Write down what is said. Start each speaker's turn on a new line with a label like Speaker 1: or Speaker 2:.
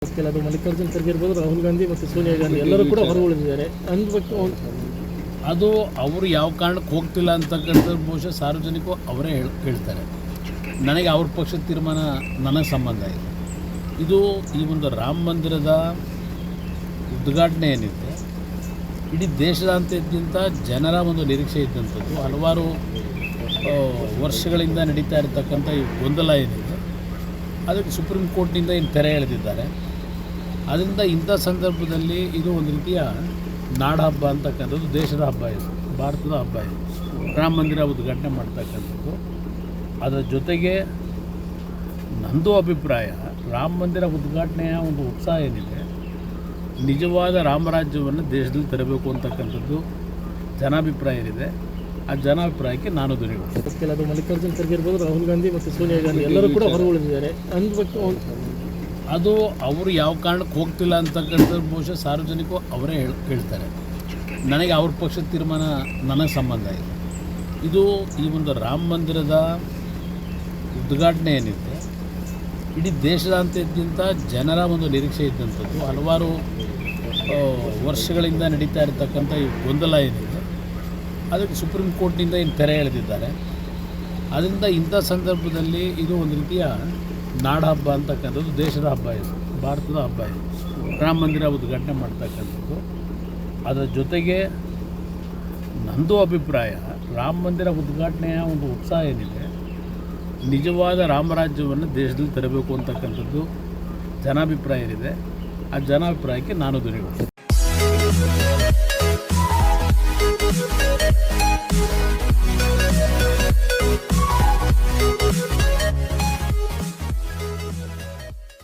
Speaker 1: ಅದು ಮಲ್ಲಿಕಾರ್ಜುನ್ ಖರ್ಗೆ ಇರ್ಬೋದು, ರಾಹುಲ್ ಗಾಂಧಿ ಮತ್ತು ಸೋನಿಯಾ ಗಾಂಧಿ ಎಲ್ಲರೂ ಕೂಡ ಹೊರಗುಳಿದಿದ್ದಾರೆ ಅಂದ್ಬಿಟ್ಟು
Speaker 2: ಅದು ಅವರು ಯಾವ ಕಾರಣಕ್ಕೆ ಹೋಗ್ತಿಲ್ಲ ಅಂತಕ್ಕಂಥದ್ದು ಬಹುಶಃ ಸಾರ್ವಜನಿಕರು ಅವರೇ ಹೇಳ್ತಾರೆ. ನನಗೆ ಅವ್ರ ಪಕ್ಷದ ತೀರ್ಮಾನ ನನಗೆ ಸಂಬಂಧ ಇದೆ. ಇದು ಈ ಒಂದು ರಾಮ ಮಂದಿರದ ಉದ್ಘಾಟನೆ ಏನಿದೆ ಇಡೀ ದೇಶದಾದ್ಯಂತ ಜನರ ಒಂದು ನಿರೀಕ್ಷೆ ಇದ್ದಂಥದ್ದು. ಹಲವಾರು ವರ್ಷಗಳಿಂದ ನಡೀತಾ ಇರತಕ್ಕಂಥ ಈ ಗೊಂದಲ ಏನಿದೆ ಅದಕ್ಕೆ ಸುಪ್ರೀಂ ಕೋರ್ಟ್ನಿಂದ ಏನು ತೆರೆ ಎಳೆದಿದ್ದಾರೆ. ಅದರಿಂದ ಇಂಥ ಸಂದರ್ಭದಲ್ಲಿ ಇದು ಒಂದು ರೀತಿಯ ನಾಡ ಹಬ್ಬ ಅಂತಕ್ಕಂಥದ್ದು, ದೇಶದ ಹಬ್ಬ ಇದು, ಭಾರತದ ಹಬ್ಬ ಇದು, ರಾಮ ಮಂದಿರ ಉದ್ಘಾಟನೆ ಮಾಡ್ತಕ್ಕಂಥದ್ದು. ಅದರ ಜೊತೆಗೆ ನಂದು ಅಭಿಪ್ರಾಯ, ರಾಮ ಮಂದಿರ ಉದ್ಘಾಟನೆಯ ಒಂದು ಉತ್ಸಾಹ ಏನಿದೆ, ನಿಜವಾದ ರಾಮರಾಜ್ಯವನ್ನು ದೇಶದಲ್ಲಿ ತರಬೇಕು ಅಂತಕ್ಕಂಥದ್ದು ಜನಾಭಿಪ್ರಾಯ ಏನಿದೆ, ಆ ಜನಾಭಿಪ್ರಾಯಕ್ಕೆ ನಾನು ಧ್ವನಿಗೊಳ್ತೀನಿ.
Speaker 1: ಅದು ಮಲ್ಲಿಕಾರ್ಜುನ್ ಖರ್ಗೆ ಇರ್ಬೋದು, ರಾಹುಲ್ ಗಾಂಧಿ ಮತ್ತು ಸೋನಿಯಾ ಗಾಂಧಿ ಎಲ್ಲರೂ ಕೂಡ ಹೊರಗುಳಿದಿದ್ದಾರೆ ಅಂದ್ಬಿಟ್ಟು
Speaker 2: ಅದು ಅವರು ಯಾವ ಕಾರಣಕ್ಕೆ ಹೋಗ್ತಿಲ್ಲ ಅಂತಕ್ಕಂಥದ್ದು ಬಹುಶಃ ಸಾರ್ವಜನಿಕರು ಅವರೇ ಹೇಳ್ತಾರೆ. ನನಗೆ ಅವ್ರ ಪಕ್ಷದ ತೀರ್ಮಾನ ನನಗೆ ಸಂಬಂಧ ಇದೆ. ಇದು ಈ ಒಂದು ರಾಮ ಮಂದಿರದ ಉದ್ಘಾಟನೆ ಏನಿದೆ ಇಡೀ ದೇಶದಾದ್ಯಂತ ಜನರ ಒಂದು ನಿರೀಕ್ಷೆ ಇದ್ದಂಥದ್ದು. ಹಲವಾರು ವರ್ಷಗಳಿಂದ ನಡೀತಾ ಇರತಕ್ಕಂಥ ಈ ಗೊಂದಲ ಏನಿದೆ ಅದಕ್ಕೆ ಸುಪ್ರೀಂ ಕೋರ್ಟ್ನಿಂದ ಏನು ತೆರೆ ಎಳೆದಿದ್ದಾರೆ. ಅದರಿಂದ ಇಂಥ ಸಂದರ್ಭದಲ್ಲಿ ಇದು ಒಂದು ರೀತಿಯ ನಾಡ ಹಬ್ಬ ಅಂತಕ್ಕಂಥದ್ದು, ದೇಶದ ಹಬ್ಬ ಇದು, ಭಾರತದ ಹಬ್ಬ ಇದು, ರಾಮ ಮಂದಿರ ಉದ್ಘಾಟನೆ ಮಾಡ್ತಕ್ಕಂಥದ್ದು. ಅದರ ಜೊತೆಗೆ ನಂದು ಅಭಿಪ್ರಾಯ, ರಾಮ ಮಂದಿರ ಉದ್ಘಾಟನೆಯ ಒಂದು ಉತ್ಸಾಹ ಏನಿದೆ, ನಿಜವಾದ ರಾಮರಾಜ್ಯವನ್ನು ದೇಶದಲ್ಲಿ ತರಬೇಕು ಅಂತಕ್ಕಂಥದ್ದು ಜನಾಭಿಪ್ರಾಯ ಏನಿದೆ, ಆ ಜನಾಭಿಪ್ರಾಯಕ್ಕೆ ನಾನು ಧ್ವನಿಗೊಳ್ತೀನಿ.